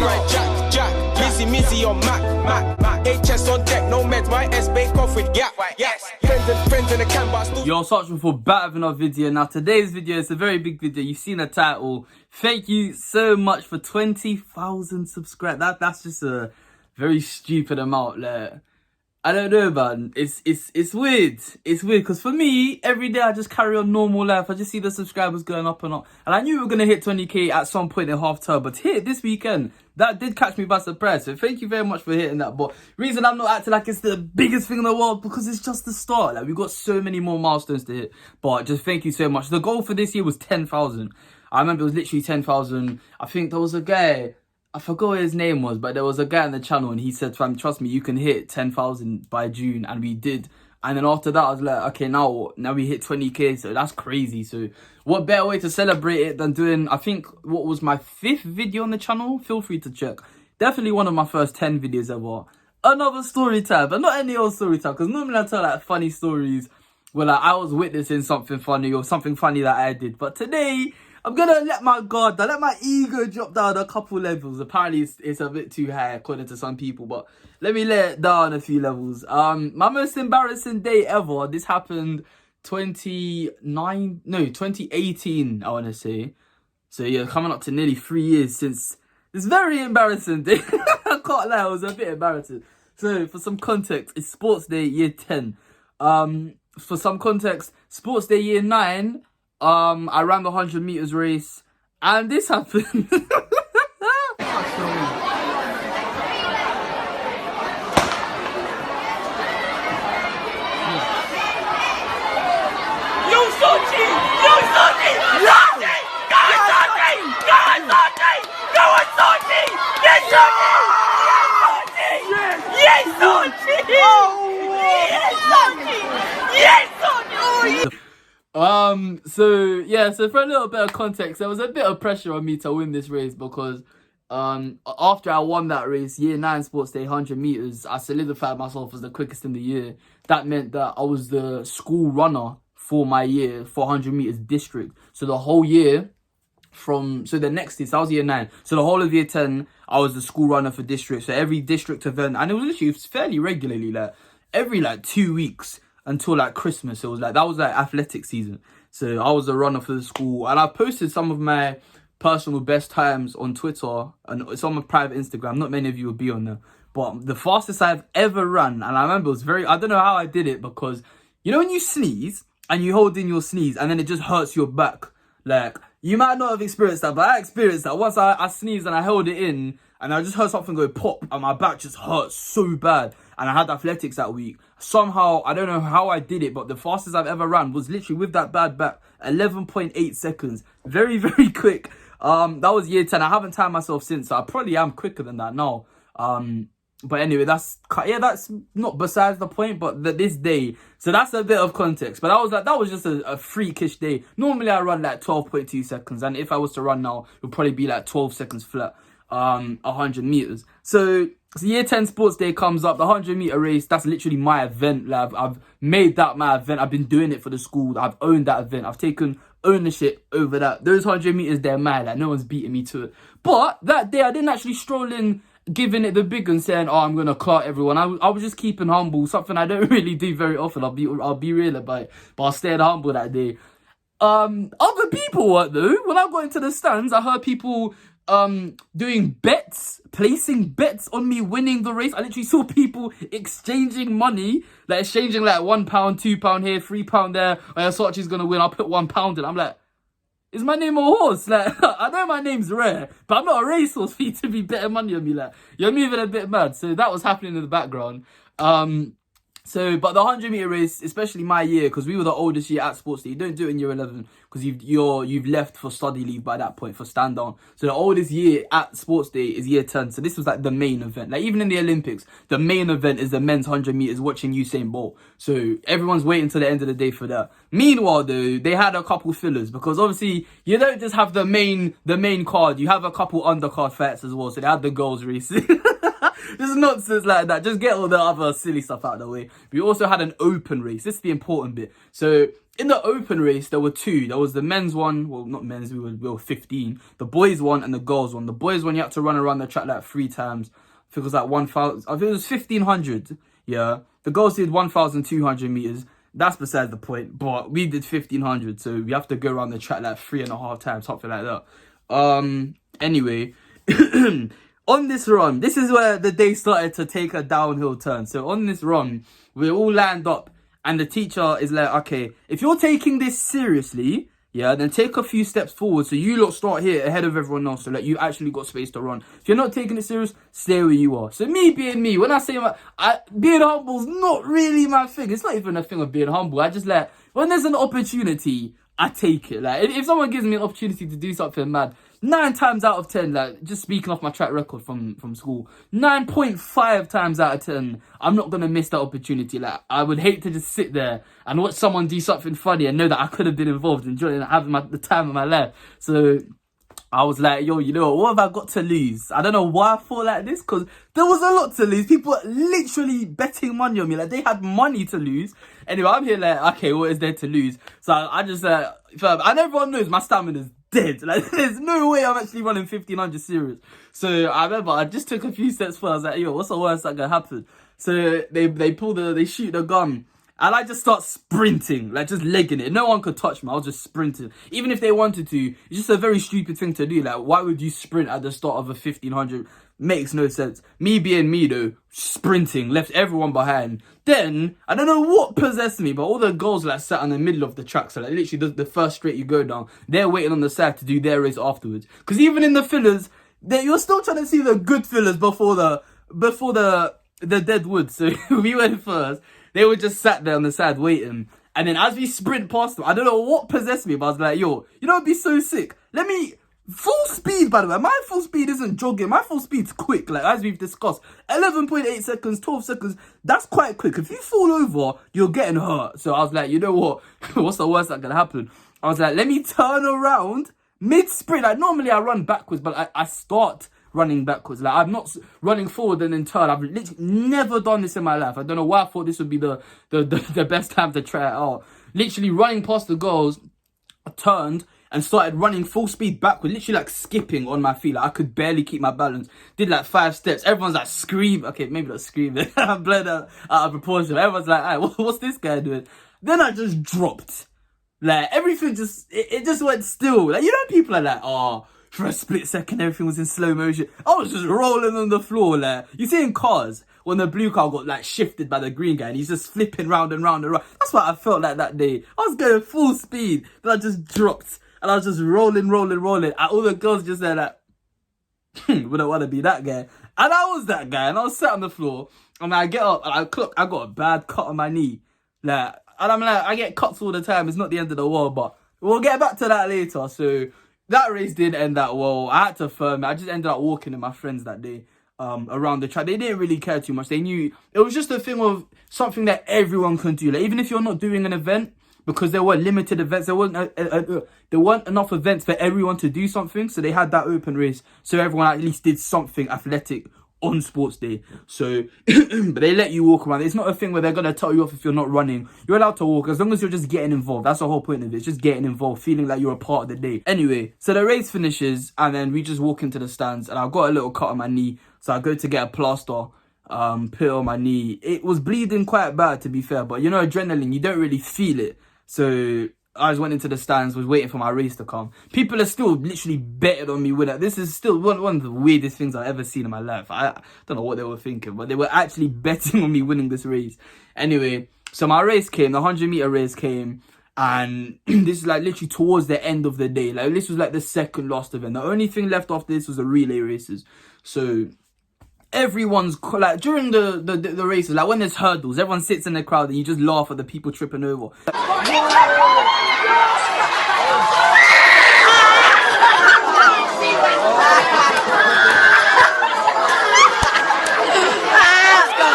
right, Jack. Mizzy on Mac. HS on deck, no meds. My S bake off with gap. Yes. Friends in the camp, but still. Yo, searching for better than our video. Now, today's video is a very big video. You've seen the title. Thank you so much for 20,000 subscribers. That's just a very stupid amount. Like, I don't know, man. It's weird. It's weird because for me, every day I just carry on normal life. I just see the subscribers going up and up. And I knew we were going to hit 20k at some point in half term. But to hit this weekend, that did catch me by surprise. So thank you very much for hitting that. But reason I'm not acting like it's the biggest thing in the world, because it's just the start. Like, we've got so many more milestones to hit. But just thank you so much. The goal for this year was 10,000. I remember it was literally 10,000. I think there was a guy, I forgot what his name was, but there was a guy on the channel and he said, fam, trust me, you can hit 10,000 by June. And we did. And then after that, I was like, okay, now we hit 20k. So that's crazy. So what better way to celebrate it than doing, I think, what was my 5th video on the channel? Feel free to check. Definitely one of my first 10 videos ever. Another story time, but not any old story time. Because normally I tell like funny stories where like I was witnessing something funny or something funny that I did. But today, I'm gonna let my guard down, let my ego drop down a couple levels. Apparently it's a bit too high according to some people, but let me let it down a few levels. My most embarrassing day ever, this happened 2018, I wanna say. So yeah, coming up to nearly 3 years since this very embarrassing day. I can't lie, it was a bit embarrassing. So for some context, it's sports day year 10. For some context, sports day year 9, I ran the 100 meters race, and this happened. Yo, Sochi! Yo, Sochi! Sochi! Go on, Sochi! Go on, Sochi! Go on, Sochi! Yes, Sochi! Yes, Sochi! Yes, Sochi! Yes, Sochi! Oh, yes! So for a little bit of context, there was a bit of pressure on me to win this race because after I won that race, year 9 sports day 100 meters, I solidified myself as the quickest in the year. That meant that I was the school runner for my year for 100 meters district. So the whole year the next year, so I was year 9. So the whole of year 10, I was the school runner for district. So every district event, and it was fairly regularly, like every 2 weeks. Until like Christmas, it was like that was like athletic season. So I was a runner for the school, and I posted some of my personal best times on Twitter, and it's on my private Instagram. Not many of you will be on there, but the fastest I've ever run, and I remember it was I don't know how I did it, because you know when you sneeze and you hold in your sneeze and then it just hurts your back. Like, you might not have experienced that, but I experienced that. Once I sneezed and I held it in, and I just heard something go pop, and my back just hurt so bad. And I had athletics that week. Somehow, I don't know how I did it, but the fastest I've ever run was literally with that bad back, 11.8 seconds. Very, very quick. That was year 10. I haven't timed myself since, so I probably am quicker than that now. But anyway, that's not besides the point, but this day. So that's a bit of context. But that was just a freakish day. Normally I run like 12.2 seconds, and if I was to run now, it would probably be like 12 seconds flat. 100 meters. So year 10 sports day comes up, the 100 meter race. That's literally my event. Like, I've made that my event. I've been doing it for the school. I've owned that event. I've taken ownership over that. Those 100 meters, they're mine. Like, no one's beating me to it. But that day, I didn't actually stroll in giving it the big and saying, oh, I'm gonna clout everyone. I was just keeping humble, something I don't really do very often. I'll be real about it, but I stayed humble that day. Other people weren't though. When I got into the stands, I heard people doing bets, placing bets on me winning the race. I literally saw people exchanging money, like exchanging like £1, £2 here, £3 there. Oh, Saatchi's gonna win, I'll put £1 in. I'm like, is my name a horse? Like, I know my name's Rare, but I'm not a racehorse for you to be betting money on me. Like, you're moving a bit mad. So that was happening in the background. But the 100 meter race, especially my year, because we were the oldest year at sports day. You don't do it in year 11 because you've left for study leave by that point for stand down. So the oldest year at sports day is year 10. So this was like the main event. Like, even in the Olympics, the main event is the men's 100 meters, watching Usain Bolt. So everyone's waiting till the end of the day for that. Meanwhile though, they had a couple fillers, because obviously you don't just have the main card, you have a couple undercard fights as well. So they had the girls race. Just nonsense like that. Just get all the other silly stuff out of the way. We also had an open race. This is the important bit. So in the open race, there were two. There was the men's one. Well, not men's. We were 15. The boys one and the girls one. The boys one, you had to run around the track like 3 times. I think it was like 1,000. I think it was 1,500. Yeah. The girls did 1,200 meters. That's besides the point. But we did 1,500. So we have to go around the track like 3.5 times, something like that. Anyway. On this run, this is where the day started to take a downhill turn. So on this run, we're all lined up and the teacher is like, okay, if you're taking this seriously, yeah, then take a few steps forward so you lot start here ahead of everyone else so that you actually got space to run. If you're not taking it serious, stay where you are. So me being me, when I say being humble's not really my thing. It's not even a thing of being humble. I just like, when there's an opportunity, I take it. Like, if someone gives me an opportunity to do something mad, 9 times out of 10, like, just speaking off my track record from school, 9.5 times out of 10, I'm not going to miss that opportunity. Like, I would hate to just sit there and watch someone do something funny and know that I could have been involved, enjoying it, having the time of my life. So I was like, yo, you know what have I got to lose? I don't know why I thought like this, because there was a lot to lose. People literally betting money on me. Like, they had money to lose. Anyway, I'm here like, okay, what is there to lose? So I just, and everyone knows my stamina's dead. Like, there's no way I'm actually running 1,500 serious. So I remember I just took a few steps forward. I was like, yo, what's the worst that can happen? So they shoot the gun. And I just start sprinting, like just legging it. No one could touch me. I was just sprinting. Even if they wanted to, it's just a very stupid thing to do. Like, why would you sprint at the start of a 1,500? Makes no sense. Me being me though, sprinting, left everyone behind. Then, I don't know what possessed me, but all the girls like sat in the middle of the track. So like literally the first straight you go down, they're waiting on the side to do their race afterwards. Because even in the fillers, you're still trying to see the good fillers before the dead wood. So we went first. They were just sat there on the side waiting. And then as we sprint past them, I don't know what possessed me, but I was like, yo, you know, it'd be so sick. Full speed, by the way. My full speed isn't jogging. My full speed's quick, like as we've discussed. 11.8 seconds, 12 seconds. That's quite quick. If you fall over, you're getting hurt. So I was like, you know what? What's the worst that can happen? I was like, let me turn around mid-sprint. Like, normally I run backwards, but I start running backwards. Like, I'm not running forward and then turn. I've literally never done this in my life. I don't know why I thought this would be the best time to try it out. Literally running past the girls, I turned and started running full speed backwards, literally like skipping on my feet. Like, I could barely keep my balance. Did like 5 steps. Everyone's like screaming. Okay, maybe not screaming. I'm blown out of proportion. Everyone's like, hey, what's this guy doing? Then I just dropped. Like, everything just, it just went still. Like, you know, people are like, oh, for a split second, everything was in slow motion. I was just rolling on the floor, like, you see in cars, when the blue car got, like, shifted by the green guy, and he's just flipping round and round and round. That's what I felt like that day. I was going full speed, then I just dropped, and I was just rolling. And all the girls just there, like, wouldn't want to be that guy. And I was that guy, and I was sat on the floor, and I get up, and I got a bad cut on my knee. Like, and I'm like, I get cuts all the time, it's not the end of the world, but we'll get back to that later. So that race didn't end that well. I had to firm it. I just ended up walking with my friends that day around the track. They didn't really care too much. They knew it was just a thing of something that everyone can do. Like, even if you're not doing an event, because there were limited events, there weren't enough events for everyone to do something. So they had that open race, so everyone at least did something athletic on sports day. So but they let you walk around. It's not a thing where they're gonna tell you off if you're not running. You're allowed to walk as long as you're just getting involved. That's the whole point of it. It's just getting involved, feeling like you're a part of the day. Anyway, so the race finishes and then we just walk into the stands, and I've got a little cut on my knee, so I go to get a plaster put on my knee. It was bleeding quite bad, to be fair, but you know, adrenaline, you don't really feel it. So I just went into the stands, was waiting for my race to come. People are still literally betting on me with it. This is still one of the weirdest things I've ever seen in my life. I don't know what they were thinking, but they were actually betting on me winning this race. Anyway, so my race came, the 100-meter race came, and this is like literally towards the end of the day. Like, this was like the second last event. The only thing left after this was the relay races. So everyone's like, during the races, like when there's hurdles, everyone sits in the crowd and you just laugh at the people tripping over.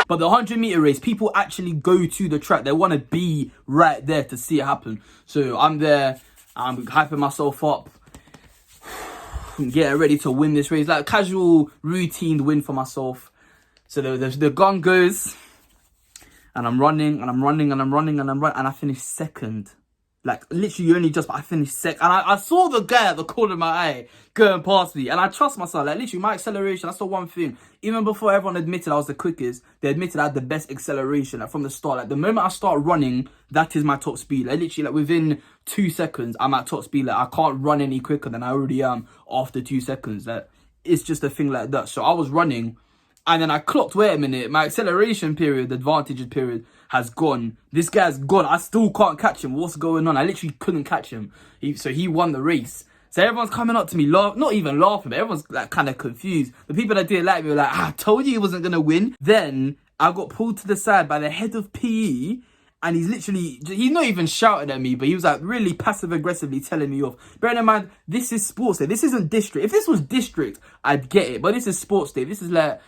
But the 100-meter race, people actually go to the track. They want to be right there to see it happen. So I'm there, I'm hyping myself up, getting ready to win this race. Like, casual, routine win for myself. So the gun goes, and I'm running, and I'm running, and I'm running, and I'm running, and I finished second. Like, literally only just, but I finished second. And I saw the guy at the corner of my eye going past me. And I trust myself. Like, literally, my acceleration, that's the one thing. Even before everyone admitted I was the quickest, they admitted I had the best acceleration, like, from the start. Like, the moment I start running, that is my top speed. Like, literally, like, within 2 seconds, I'm at top speed. Like, I can't run any quicker than I already am after 2 seconds. Like, it's just a thing like that. So I was running. And then I clocked, wait a minute, my acceleration period, the advantage period, has gone. This guy's gone. I still can't catch him. What's going on? I literally couldn't catch him. So he won the race. So everyone's coming up to me, not even laughing, but everyone's like kind of confused. The people that didn't like me were like, I told you he wasn't going to win. Then I got pulled to the side by the head of PE. And he's not even shouting at me, but he was like really passive aggressively telling me off. Bearing in mind, this is sports day. This isn't district. If this was district, I'd get it. But this is sports day. This is like,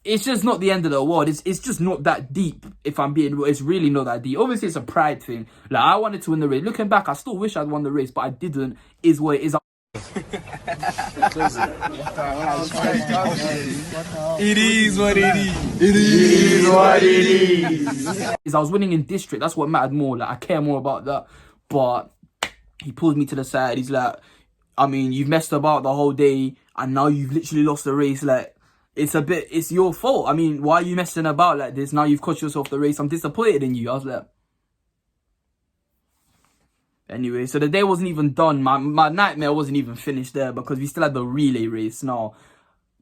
it's just not the end of the world. It's just not that deep, if I'm being real. It's really not that deep. Obviously, it's a pride thing. Like, I wanted to win the race. Looking back, I still wish I'd won the race, but I didn't. Is what it is. It is what it is. It is what it is. I was winning in district. That's what mattered more. Like, I care more about that. But he pulls me to the side. He's like, I mean, you've messed about the whole day, and now you've literally lost the race. Like, it's your fault. I mean, why are you messing about like this? Now you've cost yourself the race. I'm disappointed in you. I was like, anyway, so the day wasn't even done. My nightmare wasn't even finished there, because we still had the relay race. Now,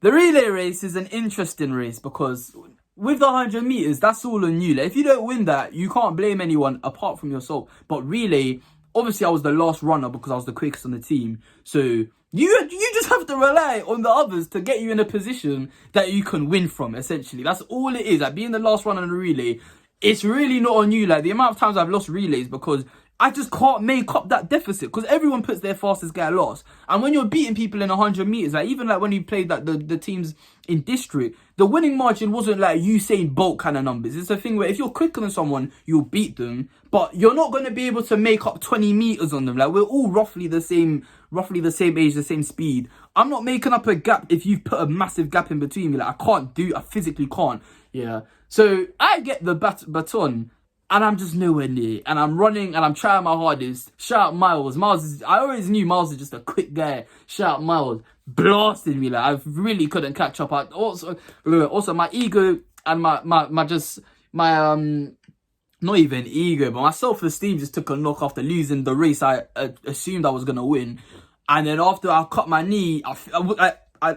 the relay race is an interesting race, because with the 100 meters, that's all on you. Like, if you don't win that, you can't blame anyone apart from yourself. But relay, obviously I was the last runner because I was the quickest on the team. So you just have to rely on the others to get you in a position that you can win from, essentially. That's all it is. Like, being the last runner on the relay, it's really not on you. Like, the amount of times I've lost relays because I just can't make up that deficit, because everyone puts their fastest guy last. And when you're beating people in 100 meters, like, even like when you played like the teams in district, the winning margin wasn't like Usain Bolt kind of numbers. It's a thing where if you're quicker than someone, you'll beat them, but you're not going to be able to make up 20 meters on them. Like, we're all roughly the same age, the same speed. I'm not making up a gap if you put a massive gap in between me. Like, I physically can't. Yeah. So I get the baton, and I'm just nowhere near. And I'm running, and I'm trying my hardest. Shout out Miles. I always knew Miles was just a quick guy. Shout out Miles. Blasted me. Like, I really couldn't catch up. Also my ego and my not even ego, but my self-esteem just took a knock after losing the race I assumed I was going to win. And then after I cut my knee, I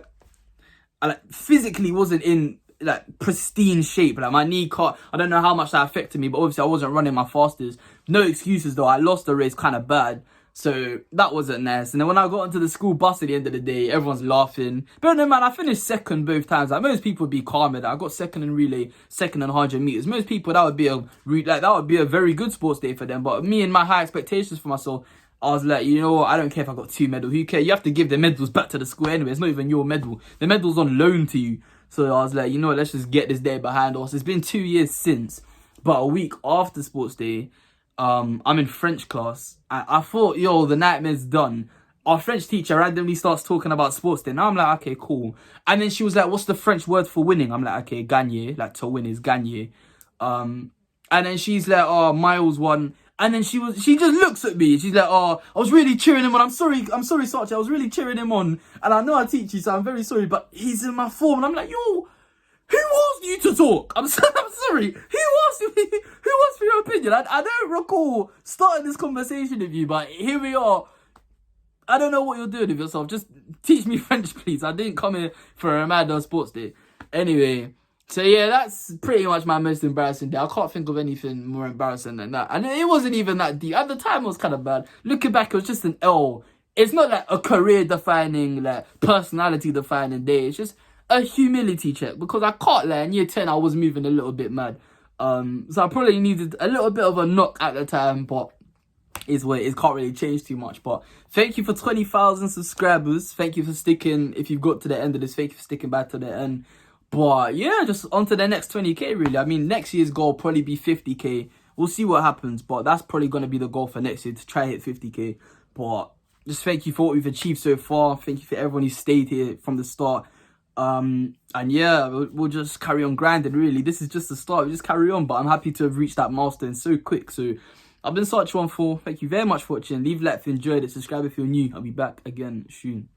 like physically wasn't in like pristine shape. Like, my knee cut. I don't know how much that affected me, but obviously I wasn't running my fastest. No excuses though. I lost the race kind of bad, so that wasn't nice. And then when I got into the school bus at the end of the day, everyone's laughing. But no, man, I finished second both times. Like, most people would be calmer. I got second in relay, second in 100 meters. Most people, that would be a very good sports day for them. But me and my high expectations for myself, I was like, you know what, I don't care if I got 2 medals. Who cares? You have to give the medals back to the school anyway. It's not even your medal. The medal's on loan to you. So I was like, you know what, let's just get this day behind us. It's been 2 years since, but a week after sports day, I'm in French class. I thought, yo, the nightmare's done. Our French teacher randomly starts talking about sports day. Now I'm like, okay, cool. And then she was like, what's the French word for winning? I'm like, okay, gagner. Like, to win is gagner. And then she's like, oh, Miles won. And then she just looks at me. She's like, oh, I was really cheering him on. I'm sorry, Sachi. I was really cheering him on. And I know I teach you, so I'm very sorry, but he's in my form. And I'm like, yo, who asked you to talk? I'm sorry. Who asked for your opinion? I don't recall starting this conversation with you, but here we are. I don't know what you're doing with yourself. Just teach me French, please. I didn't come here for a mad sports day. Anyway, so yeah, that's pretty much my most embarrassing day. I can't think of anything more embarrassing than that. And it wasn't even that deep. At the time, it was kind of bad. Looking back, it was just an L. It's not like a career-defining, like personality-defining day. It's just a humility check, because I can't lie. In year 10, I was moving a little bit mad. So I probably needed a little bit of a knock at the time, but is what it is. Can't really change too much. But thank you for 20,000 subscribers. Thank you for sticking. If you've got to the end of this, thank you for sticking back to the end. But yeah, just on to the next 20k really. I mean, next year's goal will probably be 50k. We'll see what happens, but that's probably going to be the goal for next year, to try hit 50k. But just thank you for what we've achieved so far. Thank you for everyone who stayed here from the start. And yeah, we'll just carry on grinding, really. This is just the start. We just carry on. But I'm happy to have reached that milestone so quick. So I've been Such1 4. Thank you very much for watching. Leave a like if you enjoyed it. Subscribe if you're new. I'll be back again soon.